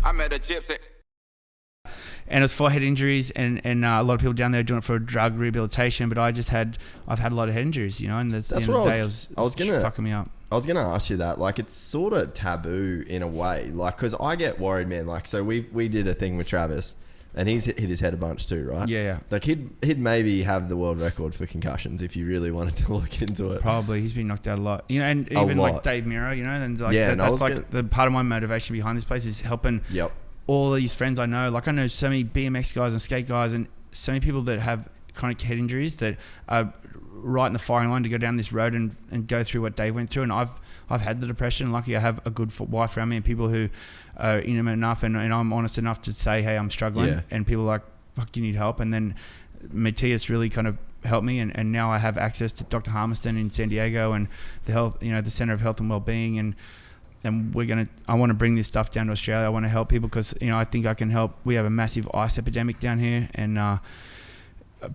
I met a gypsy. And it's for head injuries, and a lot of people down there are doing it for drug rehabilitation. But I've had a lot of head injuries, you know, and that's the end of the day, I was fucking me up. I was going to ask you that. Like, it's sort of taboo in a way. Like, because I get worried, man. Like, so we did a thing with Travis, and he's hit his head a bunch too, right? Yeah. Like, he'd maybe have the world record for concussions if you really wanted to look into it. Probably. He's been knocked out a lot. You know, and even like Dave Miro, you know, and like that's like the part of my motivation behind this place is helping all these friends I know. Like, I know so many BMX guys and skate guys and so many people that have chronic head injuries that are right in the firing line to go down this road and go through what Dave went through. And I've had the depression. Luckily, I have a good wife around me and people who are intimate enough and I'm honest enough to say, hey, I'm struggling. Yeah. And people are like, fuck, you need help. And then Matthias really kind of helped me. And now I have access to Dr. Harmiston in San Diego and the Center of Health and Wellbeing. And I want to bring this stuff down to Australia. I want to help people because, you know, I think I can help. We have a massive ice epidemic down here, and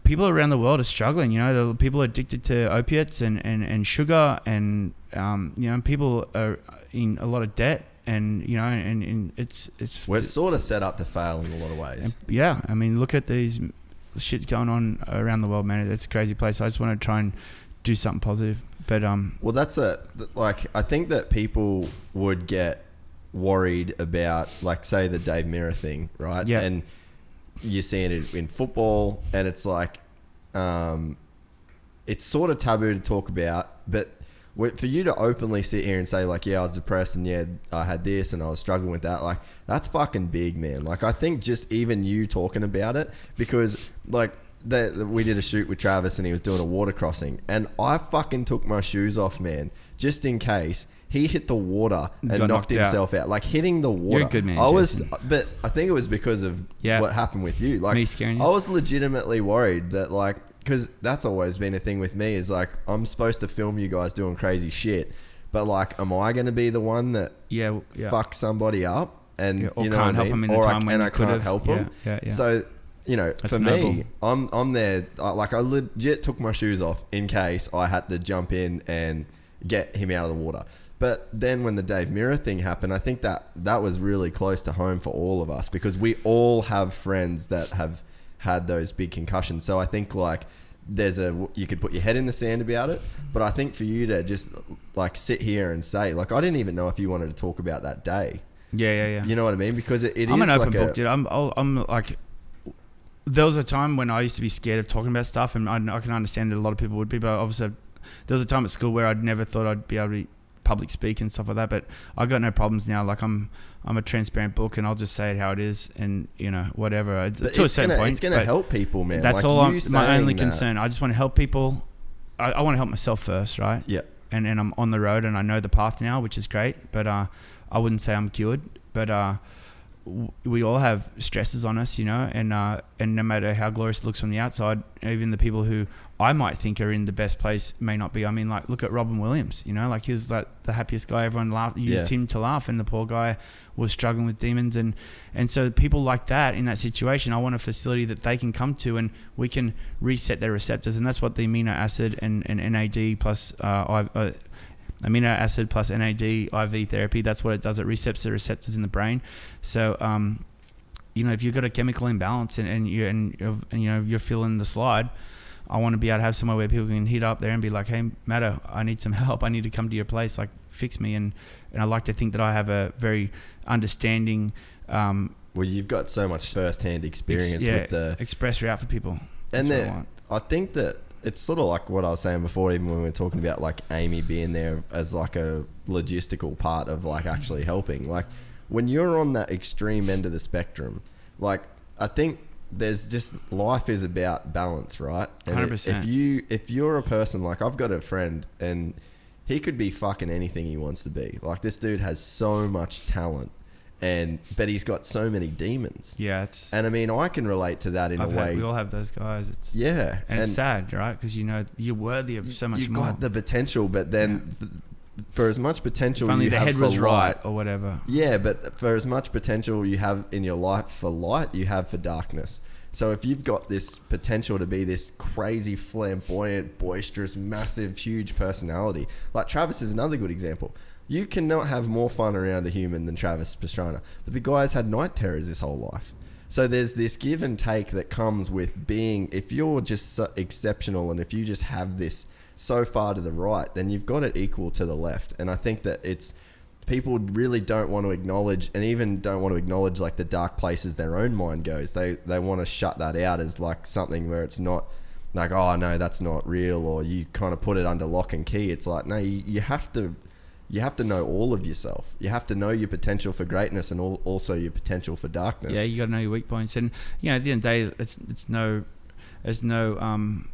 people around the world are struggling. You know, the people are addicted to opiates and sugar, and you know, people are in a lot of debt, and you know, and it's we're sort of set up to fail in a lot of ways. Yeah, I mean, look at these shit's going on around the world, man. It's a crazy place. I just want to try and do something positive. But well, that's I think that people would get worried about, like, say the Dave Mirra thing, right? Yeah. And you're seeing it in football, and it's like, it's sort of taboo to talk about, but for you to openly sit here and say, like, yeah, I was depressed and yeah, I had this and I was struggling with that, like, that's fucking big, man. Like, I think just even you talking about it, because like, we did a shoot with Travis and he was doing a water crossing, and I fucking took my shoes off, man, just in case he hit the water and knocked himself out. Like, hitting the water. You're a good man, but I think it was because of what happened with you. Like, me scaring you. I was legitimately worried that, like, because that's always been a thing with me, is like, I'm supposed to film you guys doing crazy shit, but like, am I going to be the one that fucks somebody up and or you know can't help him in the time when I can't help him? Yeah. So, you know, that's for noble. me, I'm there. Like, I legit took my shoes off in case I had to jump in and get him out of the water. But then when the Dave Mirra thing happened, I think that was really close to home for all of us, because we all have friends that have had those big concussions. So I think, like, you could put your head in the sand about it, but I think for you to just like sit here and say, like, I didn't even know if you wanted to talk about that day. Yeah. You know what I mean? Because it I'm is an open like book, dude. I'm like, there was a time when I used to be scared of talking about stuff, and I can understand that a lot of people would be, but obviously there was a time at school where I'd never thought I'd be able to public speak and stuff like that, but I got no problems now. Like, I'm a transparent book, and I'll just say it how it is, and you know, whatever. To a certain point, it's going to help people, man. That's like, all. My only concern. I just want to help people. I want to help myself first, right? Yeah. And I'm on the road, and I know the path now, which is great. But I wouldn't say I'm cured. But we all have stresses on us, you know, and no matter how glorious it looks from the outside, even the people who I might think are in the best place may not be. I mean, like, look at Robin Williams, you know, like, he was like the happiest guy. Everyone used him to laugh, and the poor guy was struggling with demons. And so people like that in that situation, I want a facility that they can come to and we can reset their receptors. And that's what the amino acid and NAD plus amino acid plus NAD IV therapy, that's what it does. It resets the receptors in the brain. So, you know, if you've got a chemical imbalance and you're feeling the slide, I want to be able to have somewhere where people can hit up there and be like, hey, Matto, I need some help. I need to come to your place, like, fix me. And I like to think that I have a very understanding. Well, you've got so much first-hand experience with the express route for people. That's and I think that it's sort of like what I was saying before, even when we were talking about, like, Amy being there as like a logistical part of, like, actually helping. Like, when you're on that extreme end of the spectrum, like, I think there's just, life is about balance, right? And 100%. If you're a person, like, I've got a friend and he could be fucking anything he wants to be. Like, this dude has so much talent, but he's got so many demons. Yeah, and I mean, I can relate to that in a way. We all have those guys. And it's sad, right? Because, you know, you're worthy of so much more. You've got the potential, but then for as much potential if only you the have head for was light, right or whatever. Yeah, but for as much potential you have in your life for light, you have for darkness. So if you've got this potential to be this crazy, flamboyant, boisterous, massive, huge personality, like Travis is another good example. You cannot have more fun around a human than Travis Pastrana. But the guy's had night terrors his whole life. So there's this give and take that comes with being, if you're just so exceptional and if you just have this so far to the right, then you've got it equal to the left. And I think that it's, people really don't want to acknowledge, and even don't want to acknowledge like the dark places their own mind goes. They want to shut that out as like something where it's not like, oh no, that's not real, or you kind of put it under lock and key. It's like, no, you have to know all of yourself. You have to know your potential for greatness and also your potential for darkness. Yeah, you got to know your weak points, and you know, at the end of the day, there's no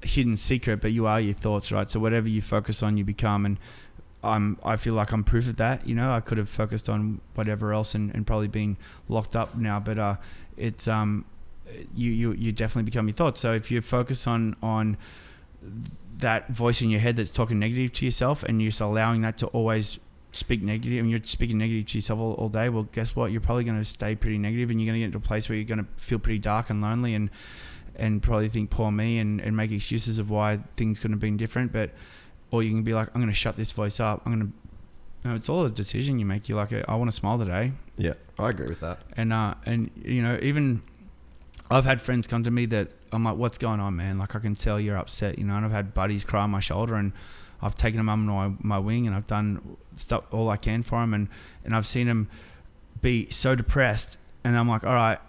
hidden secret, but you are your thoughts, right? So whatever you focus on, you become. And I feel like I'm proof of that. You know, I could have focused on whatever else and probably been locked up now, but it's you definitely become your thoughts. So if you focus on that voice in your head that's talking negative to yourself, and you're just allowing that to always speak negative, and you're speaking negative to yourself all day, well, guess what? You're probably going to stay pretty negative, and you're going to get into a place where you're going to feel pretty dark and lonely, and probably think, poor me, and make excuses of why things couldn't have been different. But or you can be like, I'm going to shut this voice up. I'm going to, you know, it's all a decision you make. You're like, I want to smile today. Yeah, I agree with that. And you know, even I've had friends come to me that I'm like, what's going on, man? Like, I can tell you're upset, you know. And I've had buddies cry on my shoulder, and I've taken them under my wing, and I've done stuff all I can for them, and I've seen them be so depressed, and I'm like, all right,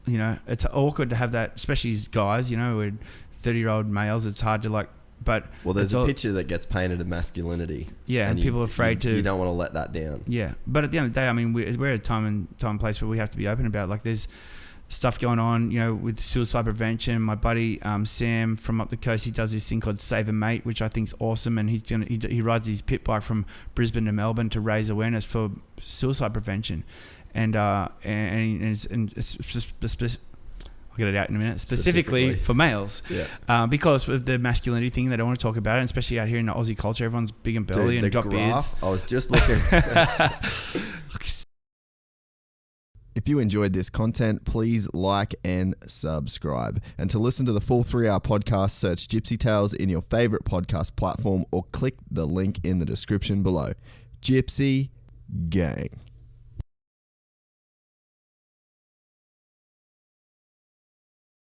you know, it's awkward to have that, especially as guys, you know, we're 30-year-old males. It's hard to like. But well, there's a picture that gets painted of masculinity. Yeah, and people are afraid to. You don't want to let that down. Yeah, but at the end of the day, I mean, we're at a time and place where we have to be open about. Like, there's stuff going on, you know, with suicide prevention. My buddy Sam from up the coast, he does this thing called Save a Mate, which I think's awesome, and he rides his pit bike from Brisbane to Melbourne to raise awareness for suicide prevention, and it's just. I'll get it out in a minute. Specifically for males. Yeah. Because of the masculinity thing, they don't want to talk about it, and especially out here in the Aussie culture, everyone's big and burly and got beards. I was just looking. If you enjoyed this content, please like and subscribe. And to listen to the full 3-hour podcast, search Gypsy Tales in your favorite podcast platform or click the link in the description below. Gypsy Gang.